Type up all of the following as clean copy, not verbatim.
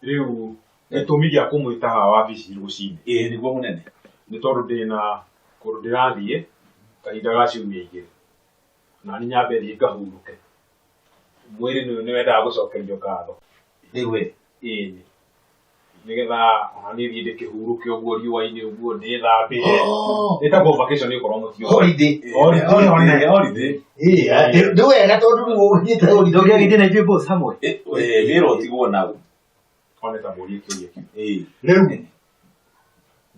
Riu etumigia kumwitaga wabici rucini niguo munene ni tondu ndina kundu ndirathie kahinda ga ciumia igiri na ni nyamberie ngahuruke mwiri ni wendaga gucokerio ngatho riu nigetha ona ni thie ndikihuruke uguo riua-ini uguo ndithambire itagwo vacation ikorwo mutio holiday ndu wega tondu ni uthiite holiday ndogegithie na ithuĩ both hamwe wĩra ũtigwo naguo one ta mũria kĩũria kĩu rĩu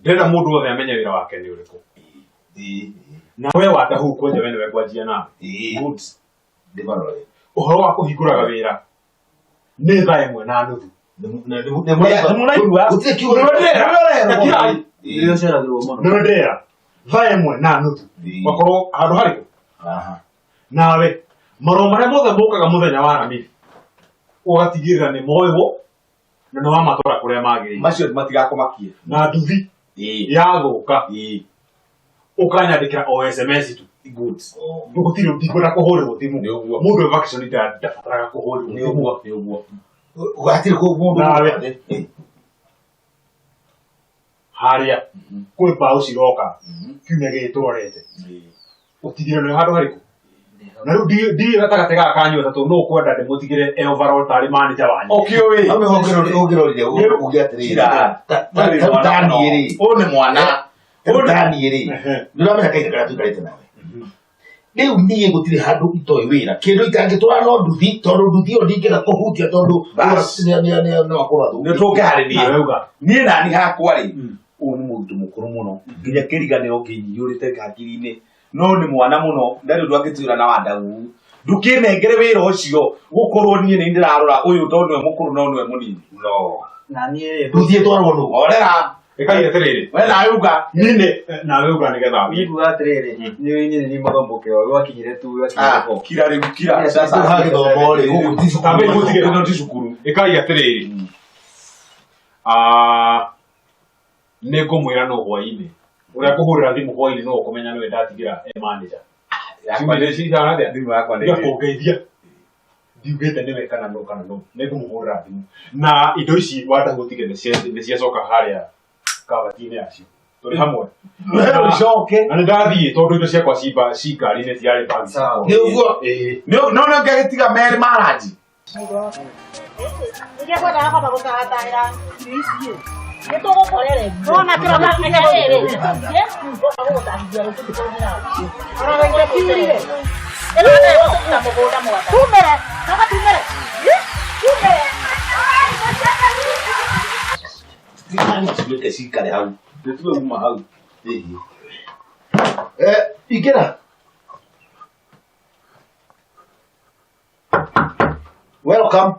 ndĩrenda mũndũ wothe amenye wĩra wake nĩ ũrĩkũ na we watahukwo nja we nĩwe ngwanjia nawe ũhoro wa kũhingũraga wĩra nĩ thaa ĩmwe na nuthu ndĩrenda thaa ĩmwe na nuthu wakorwo handũ harĩkũ nawe marũa marĩa mothe mũkaga mũthenya wa aramiri ũgatigĩrĩra nĩ moywo na nĩ wamatwara kũrĩa magĩrĩire macio matigakũmakie na nduthi yathũka ũkanyandĩkĩra o SMS tu ndũgũtirĩ ndingwenda kũhũrĩrwo thimũ mũndũ wĩ vacation ndabataraga kũhũrĩrwo thimũ ugatirĩ kũ nawe harĩa kwĩ mbaũ ciroka kiumia gĩtwarete ũtigĩrĩre nĩ handũ harĩkũ na rĩu ndirĩ gatagatĩ gaka kanyu atatũ no ũkwenda ndĩmũtigĩre overall tarĩ manager wanyu ũkĩũĩ ũngĩrorire ũgĩatĩrĩra Daniel ũyũ nĩ mwana Daniel ndĩramenya kahinda karĩa tũikarĩte nawe rĩu niĩ gũtirĩ handũ itoĩ wĩra kĩndũ itangĩtwara no nduthi tondũ nduthi ĩyo ndingĩenda kũhutia tondũ nĩ wakũrathu nĩ tũngĩharĩria niĩ nani hakwa rĩ ũyũ nĩ mũndũ mũkũrũ mũno nginya kĩriganĩro kĩnyiyũrĩte hakiri-inĩ no nĩ mwana mũno ndarĩ ũndũ angĩtwĩra na wandau ndũkĩnengere wĩra ũcio gũkorwo niĩ nĩ ndĩrarora ũyũ tondũ nĩwe mũkũrũ no nĩwe mũnini na niĩ ndũthiĩ twarwo nũ orera ĩkaire atĩrĩrĩ we nawe uga nawe uga nĩgetha nĩnguga atĩrĩrĩ nĩ nyinĩ mathomo kĩo gwakinyire tu kira rĩu kira sasa gĩthomo rĩ gũgũtigĩrĩra ti cukuru ĩkaire atĩrĩrĩ nĩ ngũmwĩra no hwaĩ-inĩ ũrĩa kũhũrĩra thimũ hwaĩ-inĩ no ũkũmenya nĩwe ndatigĩra manager ngakũngeithia ndiugĩte nĩwe kana no nĩ ngũmũhũrĩra thimũ na indo ici wanda gũtigĩra nĩ ciacoka harĩa kabati-inĩ yacio tũrĩ hamwe na nĩ ndathiĩ tondũ indo ciakwa ci ngari-inĩ ciarĩ bagi nĩguo no ngagĩtiga merĩ maranji Nĩkĩo ngwendaga kwamba gũtagatahĩra ici nĩ tũgũkorere ona kĩroma kĩrĩa rĩrĩ ũka gũgũtahithia rũciũ tũtũthĩra arageire kiurire ĩrore gũtũkĩra mũgũnda mwaka tumere noga tumere tuĩke cikare hau nĩtuwe uma hau ingĩra welcome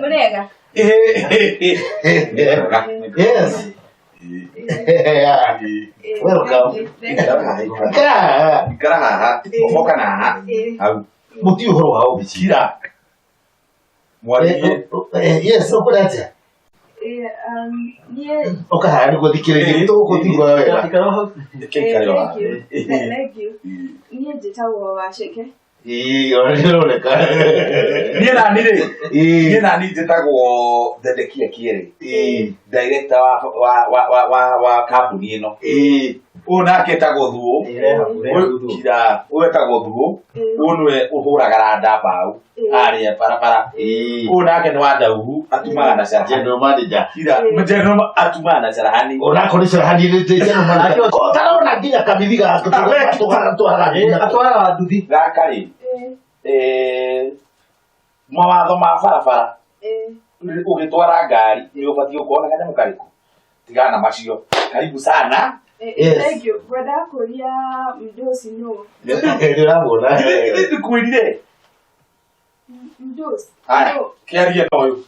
Munega. Yes. Welcome. Ikara. Omoka na. Au. Muti uhoro hao bikira. Mwari. Yes, okurate. Oka hari guthikiriria tugutigwa wega. Thank you. Niĩ njĩtagwo Waceke. Oroneka. Niĩ nani njĩtagwo Thendekia Kĩere. Director wa kambuni ĩno. Ona ketagwo thuo. Kira wetagwo thuo. Unwe uhuraga randa bau. Aria barabara. Ona ke no ndauhu atumaga na cara. General manager. Kira general atumaga na cara hani. Ona ko ni cara hani ni general manager. Ko tarona nginya kamithiga atwara nduthi. Gakari. Mawatho ma barabara. Ugitwara ngari ni ubatie kuona kana mukariku. Tigana macio. Karibu sana. Thank you. Brother Korea mdosi no. Ndĩramwona. Ndi kwirire. Mdosi. Haya, kiaria toyo.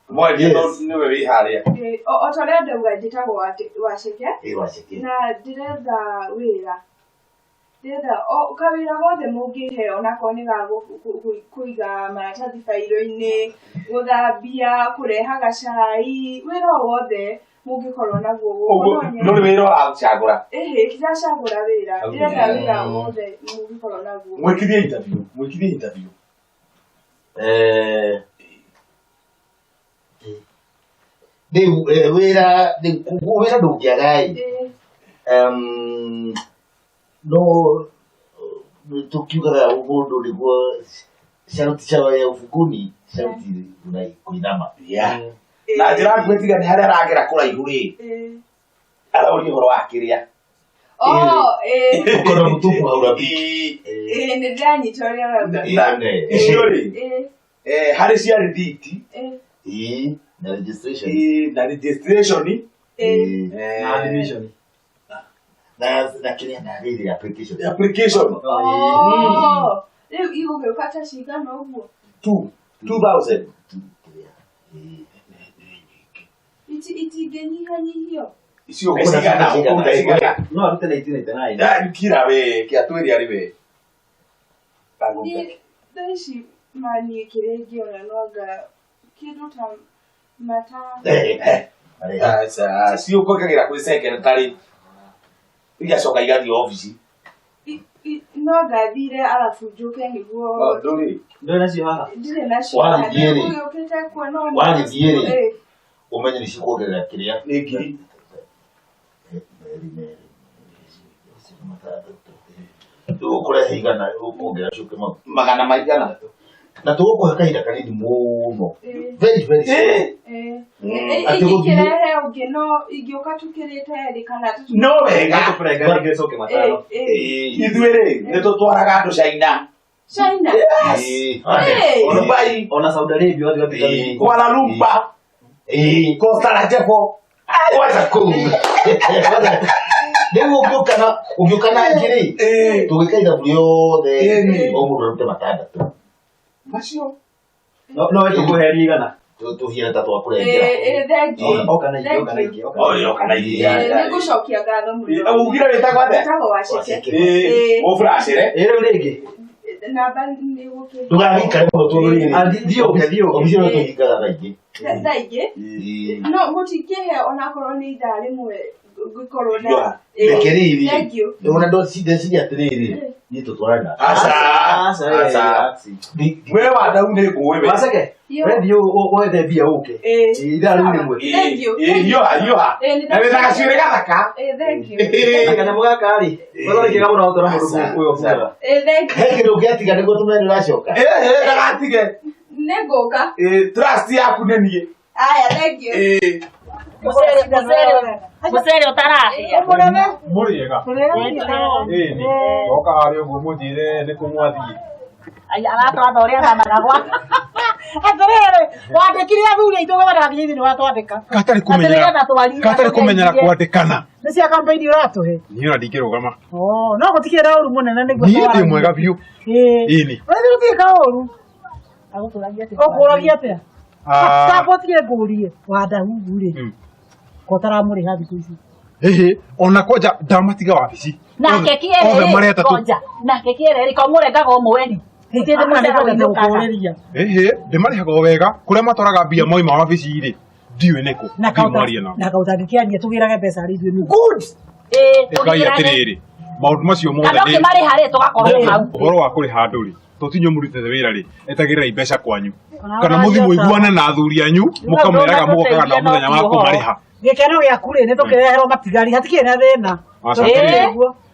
Mwaje niwe wi haria. Otore ndauga njitagwo waceke. Waceke. Na ndirenda wira. Ndirenda kawira wothe mungihe ona ko ni ga kuiga maratathi fairo-ini, guthambia, kurehaga cai, wira wothe mungikorwo naguo guo. Nuri wira acagura. Kiracagura wira. Ndirenda wira wothe mungikorwo naguo. Mwikithie interview. Wira ndũngĩagai no tukiugaga mũndũ nĩguo sharuti shawa ya ufukuni sharuti kuinama na njĩra ngwĩtiga nĩ harĩa aragera kũraihu rĩ arauria ũhoro wa kĩrĩa ũkorwo mũtubu haura nĩ ndĩranyita ũrĩa arauga icio rĩ harĩ cia rĩthiti na registration na registration na admission na kile na ile application leo igũgĩũka cigana ũguo 2000 itingĩnyihanyihio icio cigana no arute 1999 kira we kĩatwĩria rĩ we thaici mani kĩrĩngĩona noga kĩndũ ta mata sio kwĩkagĩra kwĩ secretary igacoka igathiĩ ofici no ngathire arabu njuke nĩguo ndũrĩ nacio haha ndirĩ nacio ũgĩũkĩte kuona wathiĩ umenye nĩcikuongerera kĩrĩa nĩ ngiri ũkũrehe igana ũkuongerera cuke magana maigana na tũgũkũhe kahinda kanini mũno very very ingĩkĩrehe ũngĩ no ingĩũka tukĩrĩte erĩ kana no wega ithuĩ rĩ nĩtũtwaraga andũ China Dubai ona Saudi Arabia Kuala Lumpur Costa Rica wacha kuu nĩguo ũngĩũkana ngiri tũgĩkaitha bũrĩ yothe o mũndũ arute matandatũ macio no tũkũheria igana tũhiana ta twakũrengera nĩngũcokia ngatho mũno ugire wĩtagwo atĩa waceke ũbũracĩre rĩu rĩngĩ namba nĩgũkĩra ndũgagĩikare mũno tũrĩrĩ obicio no tũhingaga thaa ingĩ no mũtingĩhe onakorwo nĩ ithaa rĩmwe ngĩkorwo na rekeriri ndona ndeciria atĩrĩrĩ niĩ tũtwarana we wandau nĩ ngũĩ we waceke redio wethe mbia ũke ithaa rĩu rĩmwe hiũha na wĩna gacuĩrĩ gathaka kanyamũ gaka-rĩ gathondekega mũno gũtwara mũndũ ũyũ bũra he kĩndũ ũngĩatiga nĩguo tũmene nĩũracoka ndagatige nĩngũka trust yaku nĩ niĩ aya thank you mũcere ũtarahĩa mũrĩega ĩni oka harĩa ũguo mũnjĩre nĩ kũmwathiĩ aratwatha ũrĩa thanaga gwa atĩrĩrĩ wandĩkire athuri aitũ wĩrathiĩ thĩinĩ wa twandĩka gatarĩ kũmenyera kwandĩkana nĩ cia kampeni ũratũhe niĩ ona ndingĩrũgama no gũtikĩrĩ ũru mũnene nĩguo niĩ ndĩ mwega biũ ĩni ũrĩthi gũtiĩka ũru ũkũragia atĩa tabotige ngũrie wandahungu-rĩ kotaramũrĩha thikũ ici ona kwanja ndamatiga wabici nake kĩerĩ konja nake kĩerĩ komũrengaga ũmweni ndĩmarĩhaga o wega kũrĩa matwaraga mbia moima wabici-rĩ ndiũĩ nĩkũ na kaũtangĩkĩania tũgĩrage mbeca rĩ ithuĩ ĩkai atĩrĩrĩ maundu macio mothe kana kimari hare tugakorwo hau uhoro wa kuri handu ri tutinyo murutete wira ri etagirira imbeca kwanyu kana muthi muiguane na athuri anyu mukamwiraga mugokaga na muthenya wa kumariha gikeno gya kure ne tukireherwo matigari hatikire na thina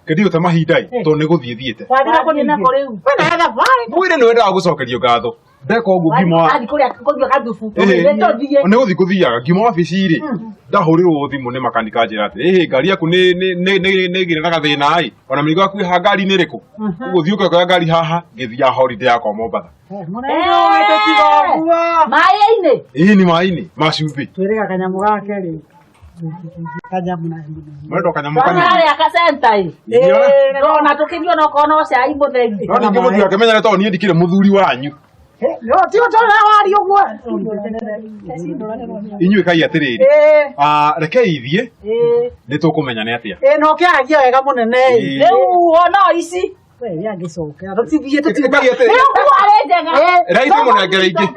kedio ta mahindai to ne guthie thiete wathira ko nina ko riu wena ga bari mwire ni wendaga gucokerio ngatho ndeka uguo ngimo adi kuria kuthio kandufu ne guthi kuthiaga ngimo wabici ri ndahurirwo thimu ni makanika njira ati ngari yaku ni gire na gathina ai ona mirigo yaku ha ngari ni riku uguo thiuka kwa ngari haha ngithia holiday yakwa Mombasa maĩ-inĩ ni maĩ-inĩ macumbĩ twĩrĩga kanyamu gake rĩ kanyamu na mwendo kanyamu kanini ya kasentai na tukinyua no kono cai mũtheri no ningĩ mũthuri akĩmenya to niĩ ndikire mũthuri wanyu no ti ũtũra wari ũguo inyuĩ kai atĩrĩrĩ reke ithiĩ nĩ tũkũmenya nĩ atĩa no kĩaragia wega mũnene rĩu ono ici we angĩcoka tũtithiĩ rĩu kwarĩ njega raithĩ mũnengere ingĩ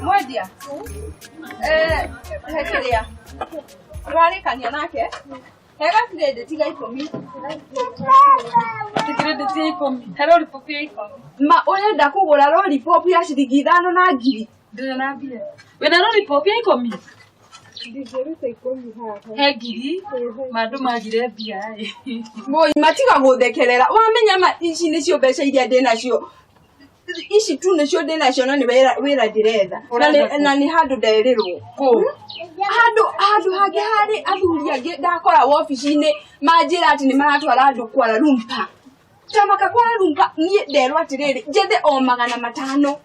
Mwendia hekiria twarĩkania nake hega credit tiga 10 credit tiga 10 hero ripoti ya 10 ma ũrenda kũgũra lollipop ya ciringi 5 na ngiri ndĩrĩ na mbia wĩna lollipop ya 10 ndingĩruta 10 haha he ngiri mandũ magire mbia moi matiga gũthekerera wamenya ici nĩcio mbeca iria ndĩ nacio ici tu nĩcio ndĩ nacio na nĩ wĩra ndĩretha na nĩ handũ nderirwo handũ hangĩ harĩ athuri angĩ ndakora wobici-inĩ manjĩra atĩ nĩ maratwara andũ Kuala Lumpur tamaka Kuala Lumpur niĩ nderwo atĩrĩrĩ njethe o 500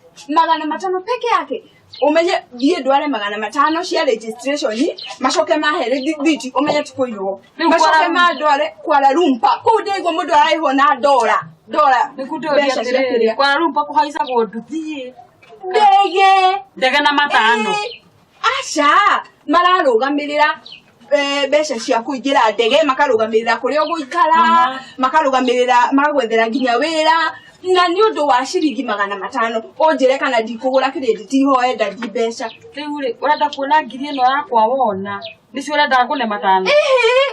peke yake umenye thiĩ ndware 500 cia registration macoke mahe thiti umenye tikũiywo macoke mandware Kuala Lumpur kũu ndĩguo mũndũ araihwo na $1 mbeca ciakĩrĩa Kuala Lumpur kũhaicagwo nduthi ndege na matano aca mararũgamĩrĩra mbeca cia kũingĩra ndege makarũgamĩrĩra kũrĩa ũgũikara makarũgamĩrĩra magwethera nginya wĩra na nĩ ũndũ wa ciringi 500 ũnjĩre kana ndikũgũra credit ihoe ndarĩ mbeca rĩu rĩ ũrenda kuona ngiri ĩno yakwa wona nĩcio ũrenda ngũne 5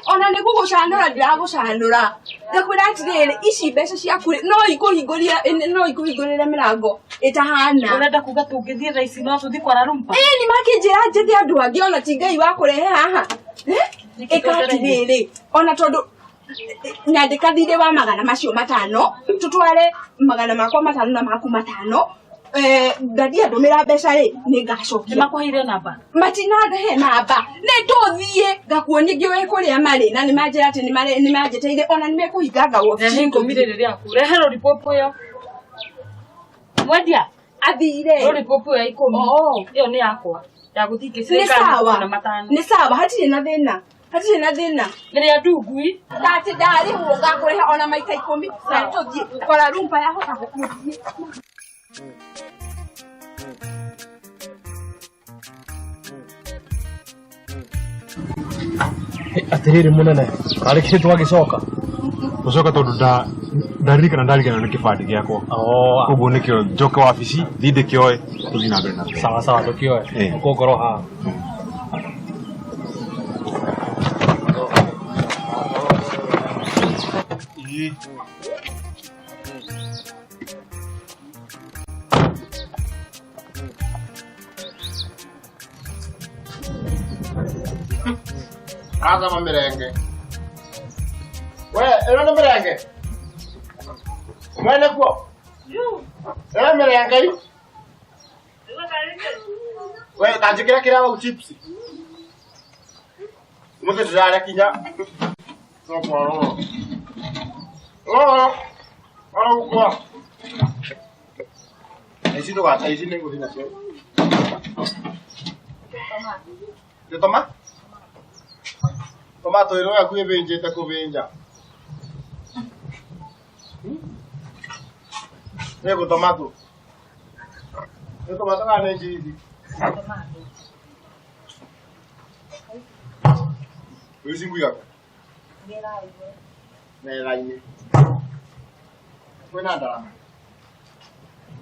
ona nĩ gũgũcanũra ndiragũcanũra ndakwĩra atĩrĩrĩ ici mbeca ciaku no ikũhingũrĩre mĩrango ĩtahana ũrenda kuga tũngĩthiĩ thaa ici no tũthiĩ Kuala Lumpur nĩ makĩnjĩra njethe andũ angĩ ona ti Ngai wa kũrehe haha ĩkatirĩrĩ ona tondũ nyandĩka thirĩ wa 500 macio 5 tũtware 500 makwa 5 na maku 5 ndathiĩ ndũmĩra mbeca rĩ nĩ ngacokia makũheire namba matinahe namba nĩ tũthiĩ ngakuonia ngĩ kũrĩa marĩ na nĩ manjĩra atĩ nĩ manjĩteire ona nĩ mekũhinga wobici ngũmirĩrĩ rĩaku rehe lollipop ĩyo mwendia athire lollipop ĩyo ya 10 ĩyo nĩ yakwa ya gũthiĩ nĩ sawa hatirĩ na thĩna rĩrĩa ndungui ndati ndarĩhwo ngakũrĩha ona maita 10 na tũthiĩ Kuala Lumpur yahota gũkũthiĩ atĩrĩrĩ mũnene karĩ kĩrĩ twagĩcoka gucoka tondu ndaririkana ndarigana nĩ kĩbandĩ gĩakwa koguo nĩkĩo njoke wabici thiĩ ndĩkĩoe tũthiĩ na mbere na sawa tũkĩoe ũkongorwo haha Kaza mamerenge. Eno ni merenge. Mwene kwa? Eno merenge. Kajikira kira wa chips. Mute tuzale kinya. Kwa. Esi ndo gata, esi nengo dina sio. De toma? Tomato iro yaku ebenjete kubenja. Nego tomato. Nego tomato ngane hizi. Wĩcingũiga kũ? Mera-inĩ. Kwĩna ndarama.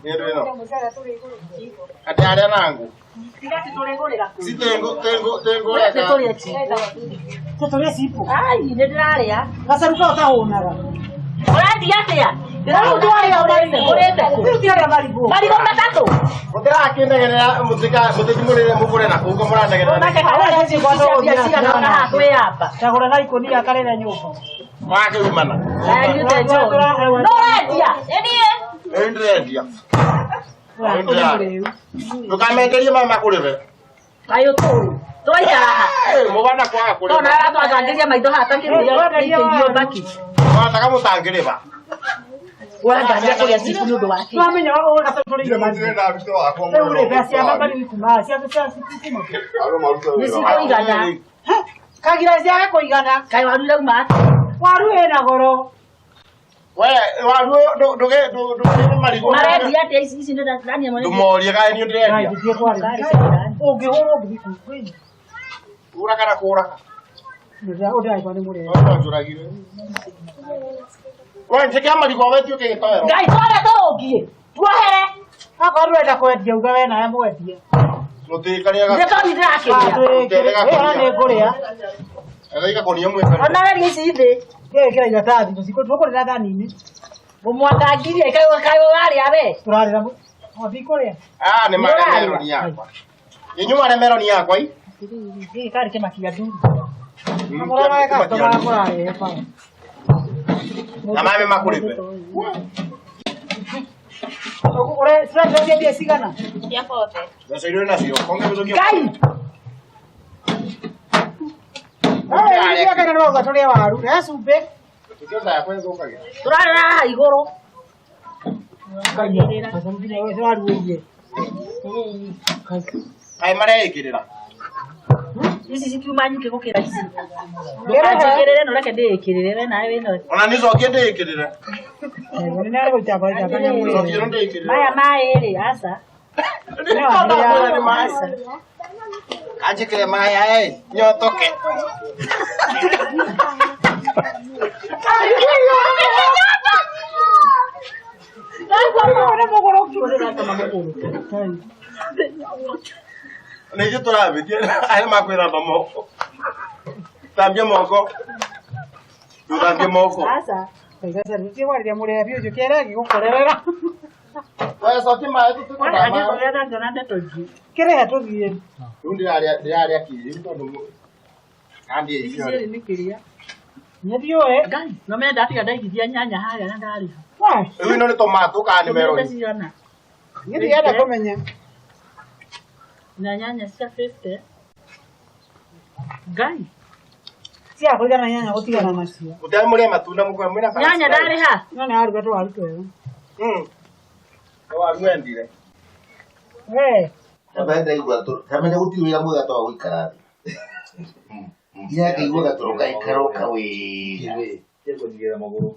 Nĩ ndũ ĩno. Atĩ arĩa nangu. Si tengo Tũtũrĩa cipu. Ai, nĩ ndĩrarĩa. Gacaruka ũtaũnaga. Ũrathiĩ atĩa? Ndĩrarĩa ũrĩte kũ? Ndĩrarĩa marigũ. Marigũ matatũ. Mũtirakĩndegerera mũtĩtimũrĩre mũkũre na kũu mũrandegerera. Cagũra na ikũnia karere nyũmba. Wakĩrumana. No ũrendia? Nĩ niĩ. Ndĩrendia. Ndũkamenderie mama kũrĩwe. Kaĩ ũtũĩ. Twaikara haha. Mũbana kwaga kũrĩwe. Ona aratwangangĩria maitho haha takĩrĩa baki. Wataka mũtangĩrĩba. Ũrangania kũrĩa cibu nĩ ũndũ wake. Twamenya ũũ gacaruka marigũ. Rĩu rĩ mbeca cia mbari kuma cia kuma. Nĩ cikũigana. Kagira ciaga kũigana. Kaĩ waru irauma atĩa? Waru ĩna goro. We waru ndũgĩ marigũ. Marendia atĩa ici nĩ ndania mwana. Ndũmorie kaĩ niĩ ndĩrendia. Ũngĩhũrwo ngũthiĩ. Kũra kana kũra. Ũndĩraigua nĩ mũrĩo. Njũragire. We njĩke marigũ wetio kĩgĩtoero. Ngai tware tũrũngie. Tuohere. Akorwo ndũrenda kwendia uga we nawe mwendie. Mũtĩkarĩaga. Nĩ tondũ ndĩrakĩrĩa. Nĩ ngũrĩa. Egaiga konia mweka. Ona weria ici thĩ. Gĩkĩra iratathi tũkũrĩra thani-inĩ. Mũmwangangirie kaĩ warĩa we. Tũrarĩra mũthi kũrĩa. Nĩ marĩ yakwa. Inyuĩ marĩ meroni yakwa i. Gĩkĩ karĩ kĩmakia nduru. Mũrarega tũmara mũrarĩa pa. Na mame makũrĩbe. Ore strategy dia cigana. Cia bote. Mbeca iria nacio konge gũthũkia. Ngai. Nĩ kana no gatũrĩa waru. Nĩ cumbĩ. Tũkĩota yakwa ĩthũkagia. Tũrarĩra haha igũrũ. Waru ũgie. Kaĩ mareĩkĩrĩra. Ici cikiuma nyingĩ gũkĩra ici. Ndũkanjĩkĩrĩre no reke ndĩĩkĩrĩre we nawe wĩna. Ona nĩ cokie ndĩĩkĩrĩre. Nĩ nĩ gũita baita kanya mwĩrĩ. Cokie no ndĩĩkĩrĩre. Maya maĩrĩ aca. Kanjĩkĩre maya nyotoke. Nĩ ithuĩ tũrabĩtie arĩa makwĩramba moko. Thambia moko. Ndũthambie moko. Aca. Gũtiĩgwarĩria mũrĩa biũ ũcio kĩrĩa gĩgũkorerera. Oya cokia maĩ tũtũkũrama. Kĩrĩa tũthiĩ. Rĩu ndĩrarĩa kĩĩ tondũ kandiĩ icio. Ici nĩ kĩrĩa. Nĩ biũ Ngai, no menda atiga ndaigithia nyanya harĩa na ndarĩha. Rĩu ino nĩ tomato kana nĩ meroni. Nĩ ndĩrenda kũmenya. Na nyanya cia 50. Ngai. Cia kũigana nyanya gũtigana nacio. Mũtari mũrĩa matunda mũkwe mwĩna. Nyanya ndarĩha. No nĩ aruga tũwaru twega. Waru wendire. Kamenya gũtirĩ wĩra mwega to wa gũikara thĩ. Nginya ngaigua gatoro gaikaroka wĩra. Nĩngũthigĩra magũrũ.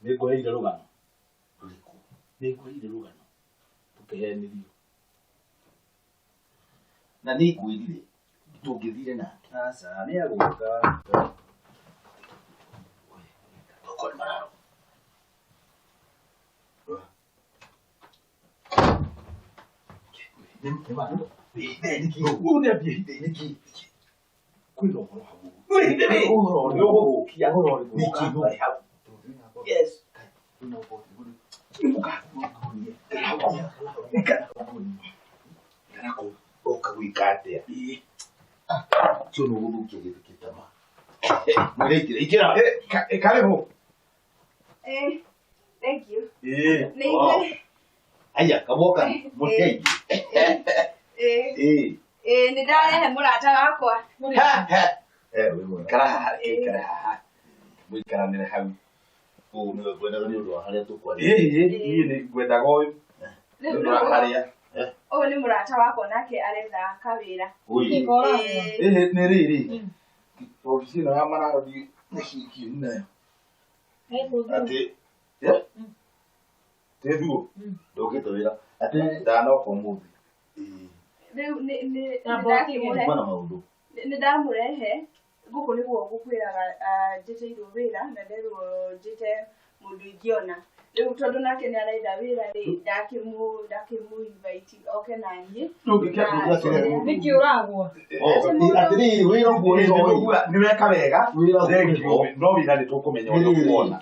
Nĩngũheire rũgano. Nĩngũheire rũgano. Tũkĩheanirio. Na nĩ ngwĩrire tũngĩthire nake. Aca nĩ agũka. Tũkore mararo. Kwĩna ũhoro hau. Ũhoro ũrĩkũ hau. Yes. Oka gwĩka atĩa? Cio nĩ ũgũthũkia gĩthĩ gĩtama. Ĩkĩra. Karibu. Thank you. Aya, kamoka mũteithie. Nĩ ndarehe mũrata wakwa. Ikara haha, ikara haha. Mũikaranĩre hau. Ũũ nĩwe ngwendaga nĩ ũndũ wa harĩa tũkwaria. Niĩ nĩ ngwendaga ũyũ. Harĩa. Ũyũ nĩ mũrata wakwa nake aretha kawĩra. Nĩ rĩrĩ. Obici ĩno ya mararodi nĩ hiki nayo. Atĩ Tedhuo. ndũkĩte wĩra. Atĩ ndanoka ũmũthĩ. Rĩu nĩ ndakĩmũhe. Kuma na maũndũ. nĩ ndamurehe guku nĩguo ngũkwĩraga njĩtĩirwo wĩra na nderwo njĩte mũndũ ingĩona rĩu tondũ nake nĩ arenda wĩra rĩ ndakĩmũ-invite oke naniĩ nĩkĩ ũragwo atĩrĩrĩ wĩra ũguo nĩ weka wega no wĩra nĩ tũkũmenya ũrĩa ũkuona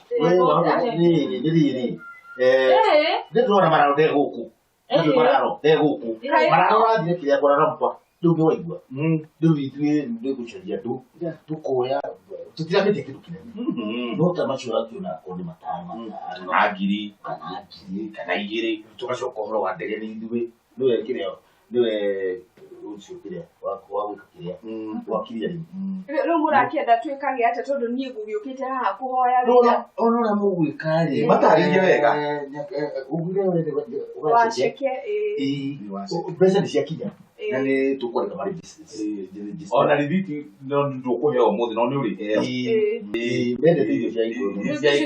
rĩrĩ ndĩrona mararo nde gũkũ mararo nde gũkũ mararo rathire kĩrĩa kwararamba rĩu nĩ waigua rĩu ithuĩ nĩgũcaria andũ tũkoya tũtiramĩte kĩndũ kĩnene no ta macio akĩona akorwo nĩ matano kana ngiri kana igĩrĩ tũgacoka ũhoro wa ndege nĩ ithuĩ nĩwe kĩrĩa nĩwe ũcio kĩrĩa wa gwĩka kĩrĩa wakiria rĩu mũrakĩenda twĩkage atĩa tondũ niĩ ngũgĩũkĩte haha kũhoya ona mũgwĩka rĩ matarĩrie wega ugire waceke mbeca nĩ ciakinya na nĩ tũkwandĩka marĩ ona rithiti ndũkũheo ũmũthĩ no nĩ ũrĩheo mendete irio cia igũrũ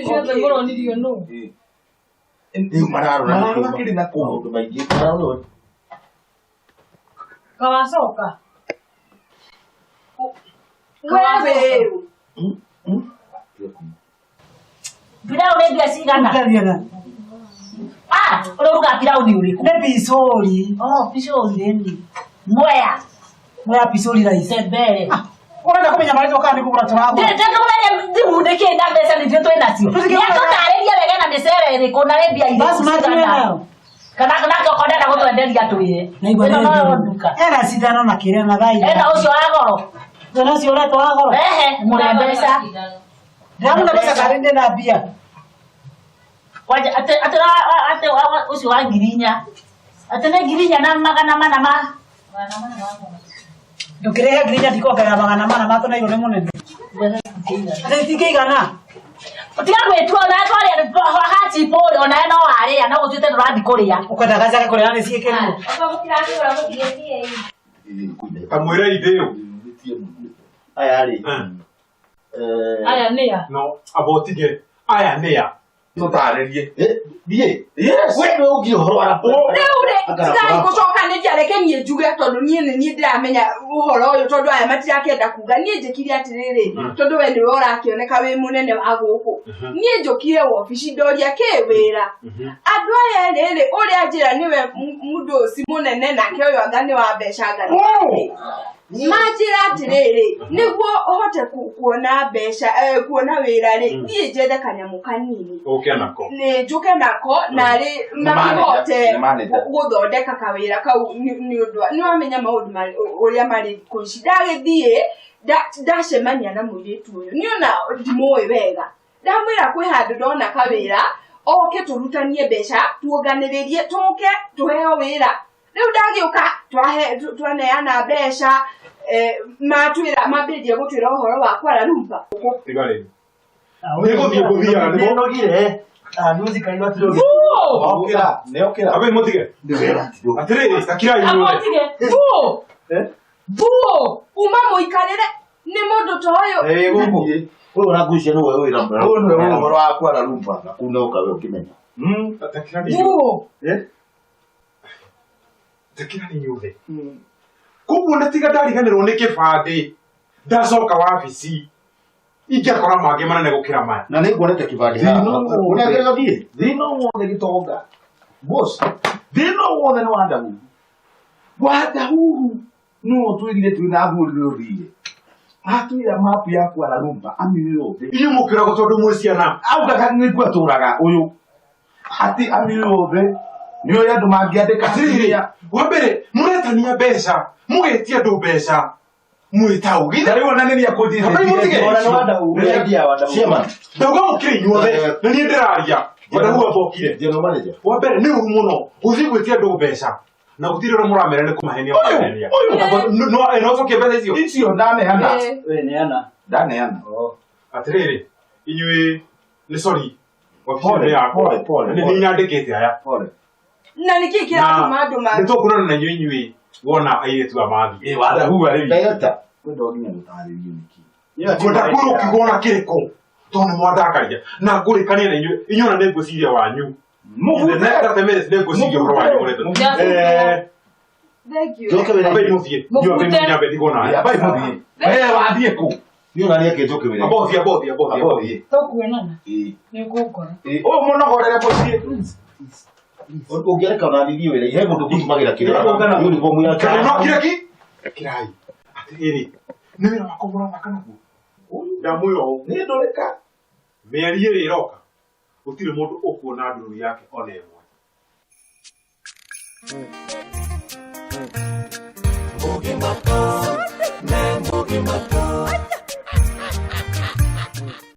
ciothe mũronirio nũ rĩu mararo makĩrĩ na maũndũ maingĩ mararo kawacoka wewe Pilau nĩ mbia cigana? Ũrauga pilau nĩ ũrĩkũ? Nĩ pisori. Pisori nĩ Mwea. Mwea pisori raisi. Tembere. Ũrenda kũmenya marĩa tũkaga nĩ kũgũra tũragũra. Ndĩrenda ndĩmundĩkĩ na mbeca nĩthuĩ twĩ nacio. Nĩatũtarĩria wega na mĩcere ĩrĩkũ na mbia irĩkũ. Basmati nayo. Kana kondenda gũtwenderia twĩre. Ĩno no nduka. Ena cindano na kĩrĩa na thaĩ. Ena ũcio wa goro. Ena ũcio ũretwo wa goro. Mũrĩ mbeca. Ndamuna mbeca karĩ ndĩ na mbia. Waje ate ucio wa ngirinya. Ate ne ngirinya na magana mana ma. Ndukirehe ngirinya ndikongera magana mana ma tũnairwo nĩ mũnene. Ate tikĩigana. Tiga gwĩtua na twarĩa hati pole ona no warĩa no gũtuĩte ndũrathi kũrĩa. Ũkwenda gacaga kũrĩa nĩ ciĩkĩrwo. Kamwĩra ithĩũ. Aya rĩ. Aya nĩa. No abotige. Aya nĩa. Tũtarĩrie. Thiĩ. Wewe nĩ ũngĩ ũhoro wa raporo. Rĩu tigai gũcokanĩria reke niĩ njuge tondũ niĩ nĩ niĩ ndĩramenya ũhoro ũyũ tondũ aya matirakĩenda kuga niĩ njĩkire atĩrĩrĩ tondũ we nĩwe ũrakĩoneka wĩ mũnene wa gũkũ niĩ njũkire wobici ndoria kĩ wĩra andũ aya rĩrĩ ũrĩa njĩra nĩwe mũndũ ũci mũnene nake ũyũ anga nĩ wa mbeca ngari manjĩra atĩrĩrĩ nĩguo ũhote kuona mbeca kuona wĩra rĩ niĩ njethe kanyamũ kanini nĩ njũke nako narĩ makihote gũthondeka kawĩra kau nĩ wamenya maũndũ ũrĩa marĩ kũici ndagĩthiĩ ndacemania na mũirĩtu ũyũ nĩ ona ndimũĩ wega ndamwĩra kwĩ handũ ndona kawĩra oke tũrutanie mbeca tuonganĩrĩrie tũke tũheo wĩra rĩu ndagĩũka twaneana mbeca mambĩrĩria gũtwĩra ũhoro wa Kuala Lumpur. Nĩnogire. Nĩũthikairwo atĩrĩrĩ. Nĩokĩra. Abe mũtige. Atĩrĩrĩ, takirai mũtige. Thuo, uma mũikarĩre nĩ mũndũ ta ũyũ. Gũkũ. Ũyũ ũragucia nĩwe wĩra mwega. Ũyũ nĩwe ũhoro wa Kuala Lumpur. Na kuu no kawe ũkĩmenya. Thuo. Takirani nyothe. Koguo ndatiga ndariganĩrwo nĩ kĩbandĩ. Ndacoka wabici. Ingĩakora mangĩ manene gũkĩra maya. Na nĩ nguonete kĩbandĩ haha. Ũnengere thiĩ. Thĩna wothe gĩtonga. Boss. Thĩna wothe nĩ wa Dahuhu. Wa Dahuhu. No twĩrire twĩna agũrĩrwo thiĩ. Atwĩra mapu ya Kuala Lumpur amĩrĩ yothe. Inyuĩ mũkĩragwo tondũ mwĩ ciana. Augaga nĩkuo atũraga ũyũ. Ati amĩrĩ yothe. Nĩo andũ mangĩandĩka atĩrĩrĩ wa mbere mũretania mbeca mũgetia andũ mbeca mwĩtaugi rĩu ona nĩ akũthire ndauga mũkĩrĩ inyuothe na niĩ ndĩraria Wadahu abokire wa mbere nĩ ũru mũno gũthiĩ gwĩtia andũ mbeca na gũtirĩ ũrĩa mũramera nĩ kũmahenia no ũcokie mbeca icio ndaneana atĩrĩrĩ inyuĩ nĩ sorry wabici yakwa nĩ nyandĩkĩte aya na niki kiratuma andũ ma nĩtũkũrana na inyuĩ wona airĩtu amathi Wadahu arĩ ndagĩta kwenda nginya gũtarĩrio niki kwenda kwĩrwo kĩgona kĩrĩkũ tondũ nĩ mwandakaria na ngũrĩkania na inyuĩ na nĩ ngwĩciria wanyu nĩngwĩciria ũhoro wanyu Thank you. Njoke wĩra. Abai muthie. Ndio abai munyambe digona. Abai muthie. Wathiĩ kũ? Niĩ ona nĩeke njoke wĩra. Abothi. Tũkuonana. Ĩĩ. Nĩngũkora. O mũnogorere muthie. Ũngĩreka ona nithiĩ wĩra, he mũndũ ũgũtũmagĩra kĩrĩa. Uniform ya Kana kiraki? Kirai. Atĩrĩrĩ. Nĩ wĩra wako mũrathaka naguo. Ndamwĩra ũũ. nĩ ndũrĩka. Mĩeri ĩrĩ ĩroka. Gũtirĩ mũndũ ũkuona ndũrũ yake ona ĩmwe. Mugi Mato,